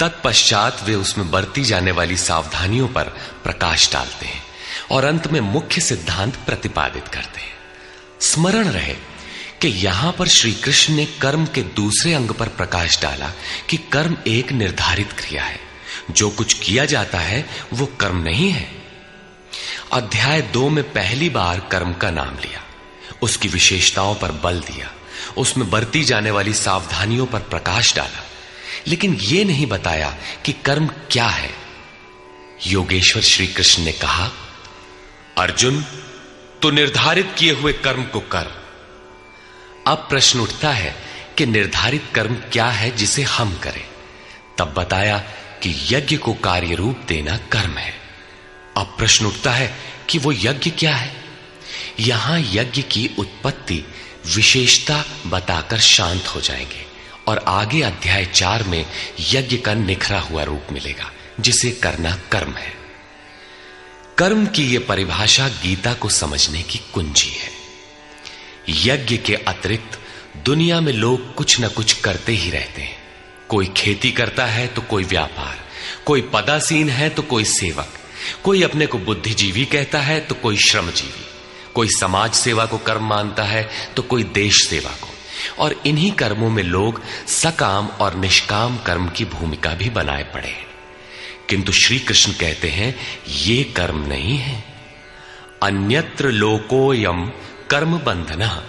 तत्पश्चात वे उसमें बरती जाने वाली सावधानियों पर प्रकाश डालते हैं और अंत में मुख्य सिद्धांत प्रतिपादित करते हैं। स्मरण रहे कि यहां पर श्री कृष्ण ने कर्म के दूसरे अंग पर प्रकाश डाला कि कर्म एक निर्धारित क्रिया है। जो कुछ किया जाता है वो कर्म नहीं है। अध्याय 2 में पहली बार कर्म का नाम लिया, उसकी विशेषताओं पर बल दिया, उसमें बरती जाने वाली सावधानियों पर प्रकाश डाला, लेकिन यह नहीं बताया कि कर्म क्या है। योगेश्वर श्री कृष्ण ने कहा, अर्जुन, तो निर्धारित किए हुए कर्म को कर। अब प्रश्न उठता है कि निर्धारित कर्म क्या है जिसे हम करें। तब बताया कि यज्ञ को कार्य रूप देना कर्म है। अब प्रश्न उठता है कि वो यज्ञ क्या है। यहां यज्ञ की उत्पत्ति विशेषता बताकर शांत हो जाएंगे और आगे अध्याय 4 में यज्ञ का निखरा हुआ रूप मिलेगा जिसे करना कर्म है। कर्म की यह परिभाषा गीता को समझने की कुंजी है। यज्ञ के अतिरिक्त दुनिया में लोग कुछ न कुछ करते ही रहते हैं। कोई खेती करता है तो कोई व्यापार, कोई पदासीन है तो कोई सेवक, कोई अपने को बुद्धिजीवी कहता है तो कोई श्रमजीवी, कोई समाज सेवा को कर्म मानता है तो कोई देश सेवा को। और इन्हीं कर्मों में लोग सकाम और निष्काम कर्म की भूमिका भी बनाए पड़े हैं। किंतु श्री कृष्ण कहते हैं ये कर्म नहीं है। अन्यत्र लोकोयम कर्म बंधना।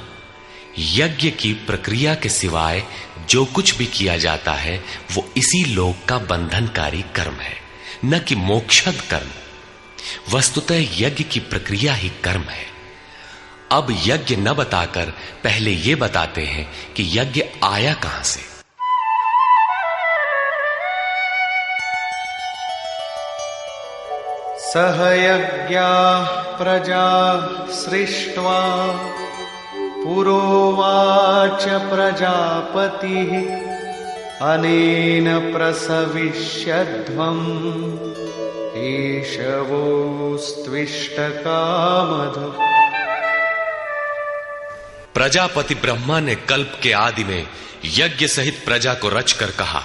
यज्ञ की प्रक्रिया के सिवाय जो कुछ भी किया जाता है वो इसी लोक का बंधनकारी कर्म है, न कि मोक्षद कर्म। वस्तुतः यज्ञ की प्रक्रिया ही कर्म है। अब यज्ञ न बताकर पहले यह बताते हैं कि यज्ञ आया कहां से। सह यज्ञाः प्रजा सृष्ट्वा पुरोवाच प्रजापतिः अनेन प्रसविष्यध्वम् ईशवोस्त्विष्टकामधुक्। प्रजापति ब्रह्मा ने कल्प के आदि में यज्ञ सहित प्रजा को रचकर कहा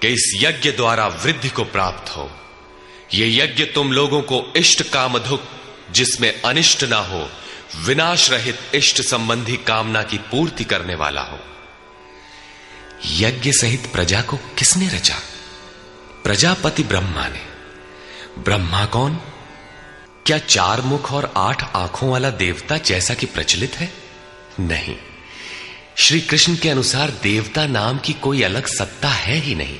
कि इस यज्ञ द्वारा वृद्धि को प्राप्त हो। ये यज्ञ तुम लोगों को इष्ट कामधुक, जिसमें अनिष्ट ना हो, विनाश रहित इष्ट संबंधी कामना की पूर्ति करने वाला हो। यज्ञ सहित प्रजा को किसने रचा? प्रजापति ब्रह्मा ने। ब्रह्मा कौन? क्या 4 मुख और 8 आंखों वाला देवता जैसा कि प्रचलित है? नहीं। श्री कृष्ण के अनुसार देवता नाम की कोई अलग सत्ता है ही नहीं।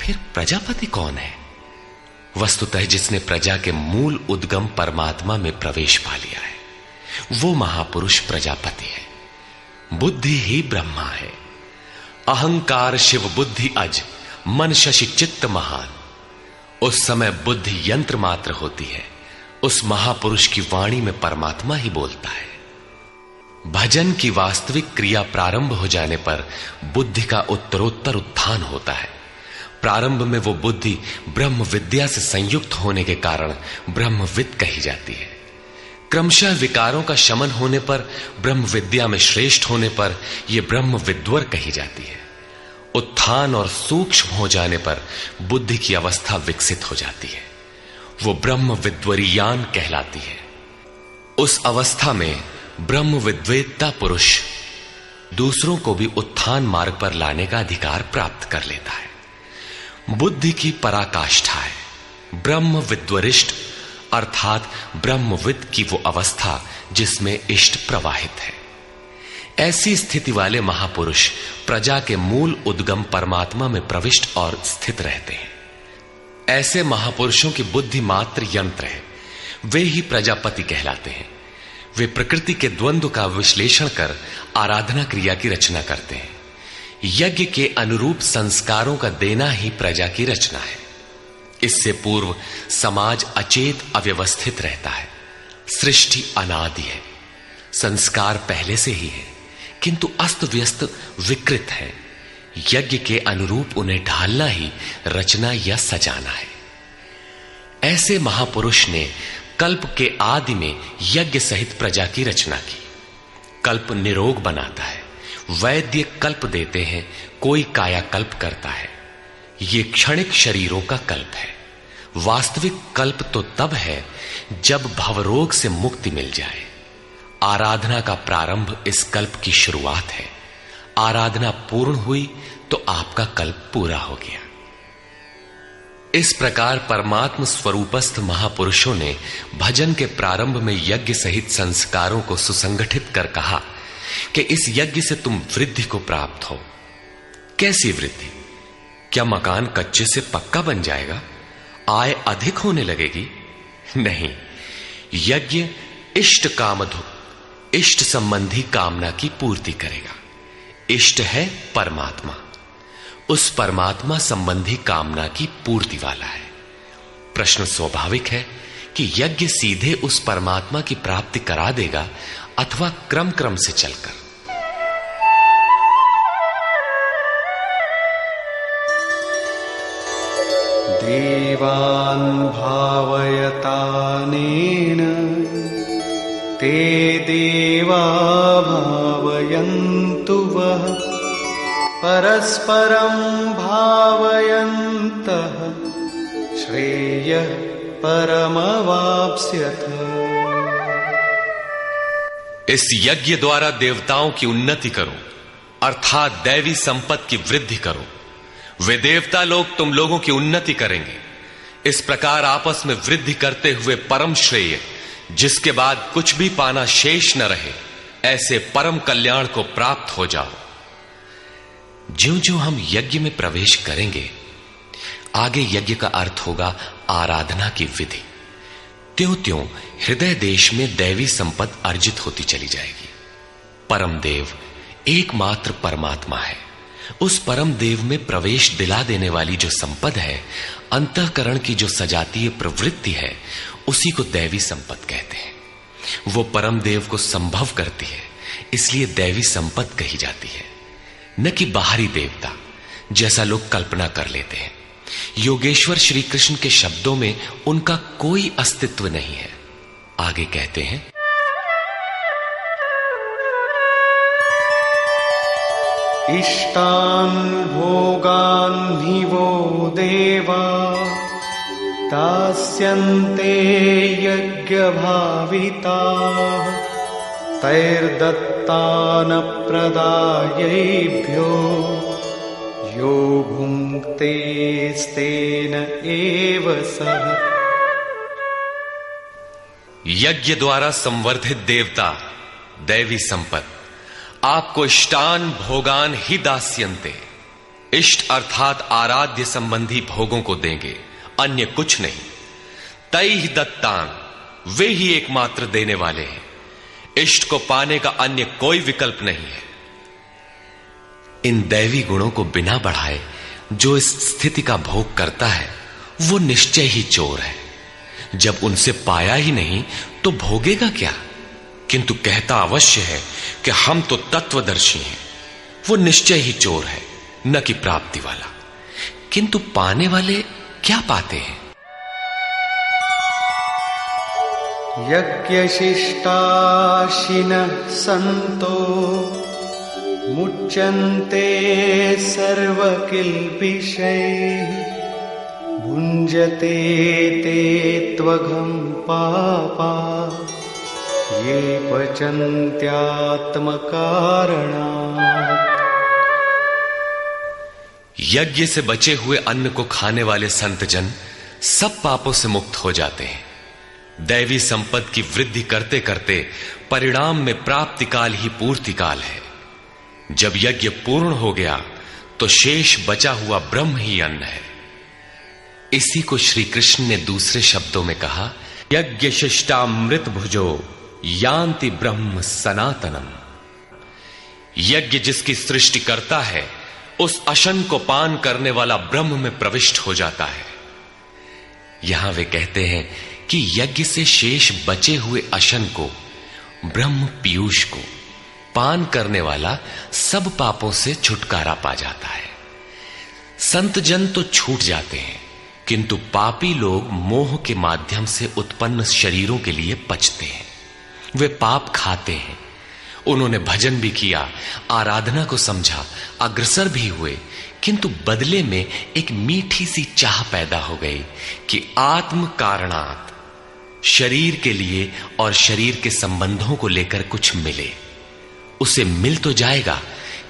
फिर प्रजापति कौन है? वस्तुतः जिसने प्रजा के मूल उद्गम परमात्मा में प्रवेश पा लिया है वो महापुरुष प्रजापति है। बुद्धि ही ब्रह्मा है। अहंकार शिव बुद्धि अज, मन शशि चित्त महान। उस समय बुद्धि यंत्र मात्र होती है। उस महापुरुष की वाणी में परमात्मा ही बोलता है। भजन की वास्तविक क्रिया प्रारंभ हो जाने पर बुद्धि का उत्तरोत्तर उत्थान होता है। प्रारंभ में वो बुद्धि ब्रह्म विद्या से संयुक्त होने के कारण ब्रह्मविद कही जाती है। क्रमशः विकारों का शमन होने पर, ब्रह्म विद्या में श्रेष्ठ होने पर यह ब्रह्म विद्वर कही जाती है। उत्थान और सूक्ष्म हो जाने पर बुद्धि की अवस्था विकसित हो जाती है। वो ब्रह्म विद्वरीयान कहलाती है। उस अवस्था में ब्रह्म विद्वेत्ता पुरुष दूसरों को भी उत्थान मार्ग पर लाने का अधिकार प्राप्त कर लेता है। बुद्धि की पराकाष्ठा है ब्रह्म विद्वरिष्ठ, अर्थात ब्रह्मविद की वो अवस्था जिसमें इष्ट प्रवाहित है। ऐसी स्थिति वाले महापुरुष प्रजा के मूल उद्गम परमात्मा में प्रविष्ट और स्थित रहते हैं। ऐसे महापुरुषों की बुद्धि मात्र यंत्र है। वे ही प्रजापति कहलाते हैं। वे प्रकृति के द्वंद्व का विश्लेषण कर आराधना क्रिया की रचना करते हैं। यज्ञ के अनुरूप संस्कारों का देना ही प्रजा की रचना है। इससे पूर्व समाज अचेत अव्यवस्थित रहता है। सृष्टि अनादि है। संस्कार पहले से ही है, किंतु अस्त व्यस्त विकृत है। यज्ञ के अनुरूप उन्हें ढालना ही रचना या सजाना है। ऐसे महापुरुष ने कल्प के आदि में यज्ञ सहित प्रजा की रचना की। कल्प निरोग बनाता है। वैद्य कल्प देते हैं, कोई कायाकल्प करता है। ये क्षणिक शरीरों का कल्प है। वास्तविक कल्प तो तब है जब भवरोग से मुक्ति मिल जाए। आराधना का प्रारंभ इस कल्प की शुरुआत है। आराधना पूर्ण हुई तो आपका कल्प पूरा हो गया। इस प्रकार परमात्म स्वरूपस्थ महापुरुषों ने भजन के प्रारंभ में यज्ञ सहित संस्कारों को सुसंगठित कर कहा कि इस यज्ञ से तुम वृद्धि को प्राप्त हो। कैसी वृद्धि? क्या मकान कच्चे से पक्का बन जाएगा? आय अधिक होने लगेगी? नहीं, यज्ञ इष्ट कामधुक, इष्ट संबंधी कामना की पूर्ति करेगा। इष्ट है परमात्मा, उस परमात्मा संबंधी कामना की पूर्ति वाला है। प्रश्न स्वाभाविक है कि यज्ञ सीधे उस परमात्मा की प्राप्ति करा देगा अथवा क्रम क्रम से चलकर। देवान् भावयतानेन ते देवा भावयन्तु वः परस्परं भावयन्तः श्रेयः परमवाप्स्यथ। इस यज्ञ द्वारा देवताओं की उन्नति करो, अर्थात दैवी संपत्ति की वृद्धि करो। वे देवता लोग तुम लोगों की उन्नति करेंगे। इस प्रकार आपस में वृद्धि करते हुए परम श्रेय, जिसके बाद कुछ भी पाना शेष न रहे, ऐसे परम कल्याण को प्राप्त हो जाओ। ज्यों ज्यों हम यज्ञ में प्रवेश करेंगे, आगे यज्ञ का अर्थ होगा आराधना की विधि। त्यों त्यों हृदय देश में दैवी संपत्ति अर्जित होती चली जाएगी। परम देव एकमात्र परमात्मा है। उस परम देव में प्रवेश दिला देने वाली जो संपद है, अंतःकरण की जो सजातीय प्रवृत्ति है, उसी को दैवी संपत्ति कहते हैं। वो परम देव को संभव करती है, इसलिए दैवी संपत्ति कही जाती है, न कि बाहरी देवता जैसा लोग कल्पना कर लेते हैं। योगेश्वर श्री कृष्ण के शब्दों में उनका कोई अस्तित्व नहीं है। आगे कहते हैं, इष्टान् भोगान् हि वो देवा दास्यन्ते यज्ञभाविताः तैर्दत्तान् प्रदायैभ्यो यो भुङ्क्तेस्तेन एव सः। यज्ञ द्वारा संवर्धित देवता दैवी संपत्ति आपको इष्टान भोगान ही दास्यन्ते, इष्ट अर्थात आराध्य संबंधी भोगों को देंगे, अन्य कुछ नहीं। तैहि दत्तान, वे ही एकमात्र देने वाले हैं। इष्ट को पाने का अन्य कोई विकल्प नहीं है। इन दैवी गुणों को बिना बढ़ाए जो इस स्थिति का भोग करता है, वो निश्चय ही चोर है। जब उनसे पाया ही नहीं तो भोगेगा क्या? किंतु कहता अवश्य है कि हम तो तत्वदर्शी हैं। वो निश्चय ही चोर है, न कि प्राप्ति वाला। किंतु पाने वाले क्या पाते हैं? यज्ञशिष्टाशिनः सन्तो मुच्यन्ते सर्वकिल्बिषैः भुञ्जते ते त्वघं पापा ये पचन्त्यात्मकारणात्। यज्ञ से बचे हुए अन्न को खाने वाले संतजन सब पापों से मुक्त हो जाते हैं। दैवी संपत्ति की वृद्धि करते करते परिणाम में प्राप्ति काल ही पूर्ति काल है। जब यज्ञ पूर्ण हो गया तो शेष बचा हुआ ब्रह्म ही अन्न है। इसी को श्री कृष्ण ने दूसरे शब्दों में कहा, यज्ञ शिष्टामृत भुजो यान्ति ब्रह्म सनातनम। यज्ञ जिसकी सृष्टि करता है, उस अशन को पान करने वाला ब्रह्म में प्रविष्ट हो जाता है। यहां वे कहते हैं कि यज्ञ से शेष बचे हुए अशन को, ब्रह्म पीयूष को पान करने वाला सब पापों से छुटकारा पा जाता है। संत जन तो छूट जाते हैं, किंतु पापी लोग मोह के माध्यम से उत्पन्न शरीरों के लिए पचते हैं। वे पाप खाते हैं, उन्होंने भजन भी किया, आराधना को समझा, अग्रसर भी हुए, किंतु बदले में एक मीठी सी चाह पैदा हो गई कि आत्म कारणात, शरीर के लिए और शरीर के संबंधों को लेकर कुछ मिले। उसे मिल तो जाएगा,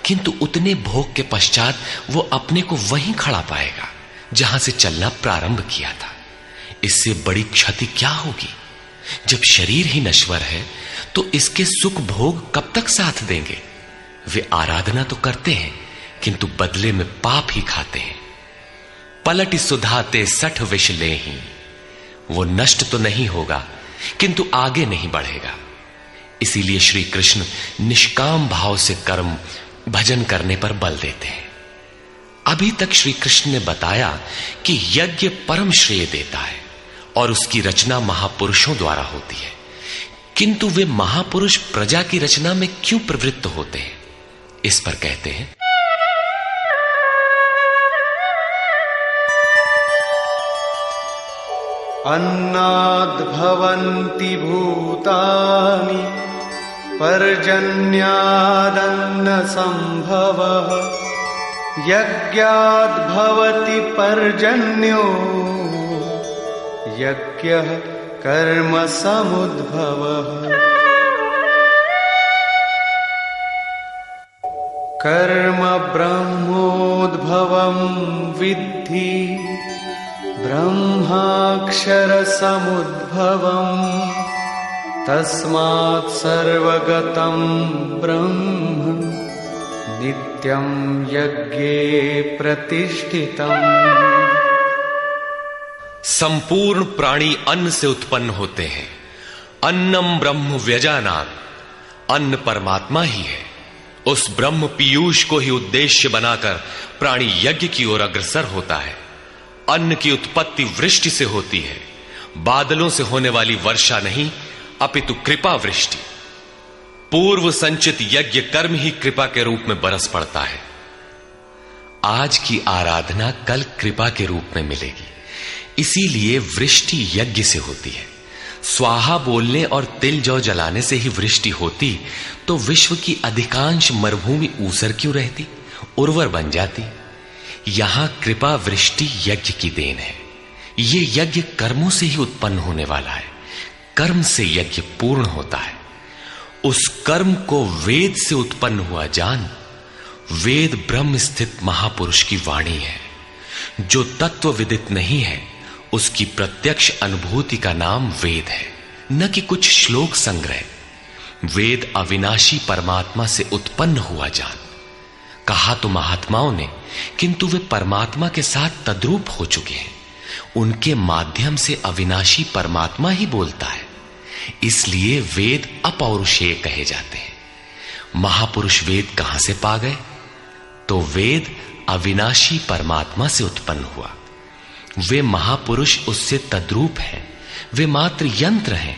किंतु उतने भोग के पश्चात वो अपने को वहीं खड़ा पाएगा जहां से चलना प्रारंभ किया था। इससे बड़ी क्षति क्या होगी? जब शरीर ही नश्वर है तो इसके सुख भोग कब तक साथ देंगे? वे आराधना तो करते हैं, किंतु बदले में पाप ही खाते हैं। पलट सुधाते 60 विष लेहीं, वो नष्ट तो नहीं होगा, किंतु आगे नहीं बढ़ेगा। इसीलिए श्री कृष्ण निष्काम भाव से कर्म भजन करने पर बल देते हैं। अभी तक श्री कृष्ण ने बताया कि यज्ञ परम श्रेय देता है और उसकी रचना महापुरुषों द्वारा होती है, किंतु वे महापुरुष प्रजा की रचना में क्यों प्रवृत्त होते हैं? इस पर कहते हैं, अन्नाद् भवन्ति भूतानि पर्जन्यादन्न संभवः यज्ञाद् भवति पर्जन्यो यज्ञः कर्म समुद्भवः कर्म ब्रह्मोद्भवं विद्धि ब्रह्माक्षर समुद्भवम् तस्मात् सर्वगतं ब्रह्म नित्यं यज्ञे प्रतिष्ठितम्। संपूर्ण प्राणी अन्न से उत्पन्न होते हैं। अन्नम ब्रह्म व्यजानात्, अन्न परमात्मा ही है। उस ब्रह्म पीयूष को ही उद्देश्य बनाकर प्राणी यज्ञ की ओर अग्रसर होता है। अन्न की उत्पत्ति वृष्टि से होती है, बादलों से होने वाली वर्षा नहीं, अपितु कृपा वृष्टि। पूर्व संचित यज्ञ कर्म ही कृपा के रूप में बरस पड़ता है। आज की आराधना कल कृपा के रूप में मिलेगी, इसीलिए वृष्टि यज्ञ से होती है। स्वाहा बोलने और तिल जौ जलाने से ही वृष्टि होती तो विश्व की अधिकांश मरुभूमि ऊसर क्यों रहती, उर्वर बन जाती। यहां कृपा वृष्टि यज्ञ की देन है। ये यज्ञ कर्मों से ही उत्पन्न होने वाला है। कर्म से यज्ञ पूर्ण होता है। उस कर्म को वेद से उत्पन्न हुआ जान। वेद ब्रह्म स्थित महापुरुष की वाणी है। जो तत्व विदित नहीं है उसकी प्रत्यक्ष अनुभूति का नाम वेद है, न कि कुछ श्लोक संग्रह। वेद अविनाशी परमात्मा से उत्पन्न हुआ जान। कहा तो महात्माओं ने, किंतु वे परमात्मा के साथ तद्रूप हो चुके हैं। उनके माध्यम से अविनाशी परमात्मा ही बोलता है, इसलिए वेद अपौरुषेय कहे जाते हैं। महापुरुष वेद कहां से पा गए? तो वेद अविनाशी परमात्मा से उत्पन्न हुआ। वे महापुरुष उससे तद्रूप हैं। वे मात्र यंत्र हैं,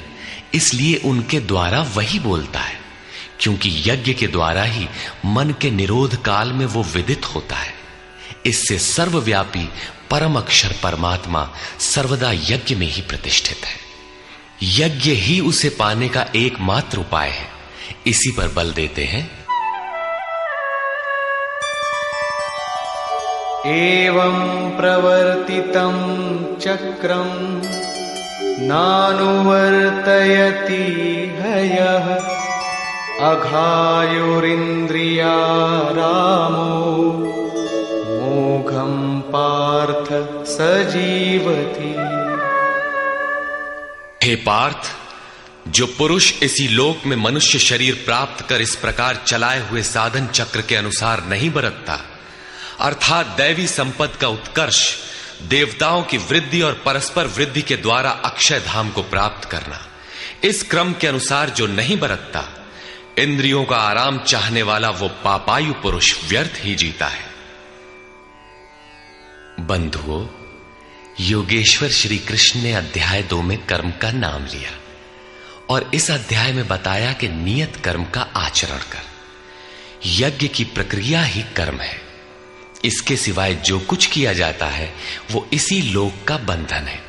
इसलिए उनके द्वारा वही बोलता है, क्योंकि यज्ञ के द्वारा ही मन के निरोध काल में वो विदित होता है। इससे सर्वव्यापी परम अक्षर परमात्मा सर्वदा यज्ञ में ही प्रतिष्ठित है। यज्ञ ही उसे पाने का एकमात्र उपाय है। इसी पर बल देते हैं, एवं प्रवर्तितं चक्रं नानुवर्तयति हयः अघायुरिन्द्रियारामो मोघं पार्थ सजीवति। हे पार्थ, जो पुरुष इसी लोक में मनुष्य शरीर प्राप्त कर इस प्रकार चलाए हुए साधन चक्र के अनुसार नहीं बरतता, अर्थात दैवी संपत्ति का उत्कर्ष, देवताओं की वृद्धि और परस्पर वृद्धि के द्वारा अक्षय धाम को प्राप्त करना, इस क्रम के अनुसार जो नहीं बरतता, इंद्रियों का आराम चाहने वाला वो पापायु पुरुष व्यर्थ ही जीता है। बंधुओं, योगेश्वर श्री कृष्ण ने अध्याय 2 में कर्म का नाम लिया और इस अध्याय में बताया कि नियत कर्म का आचरण कर। यज्ञ की प्रक्रिया ही कर्म है। इसके सिवाय जो कुछ किया जाता है वो इसी लोक का बंधन है।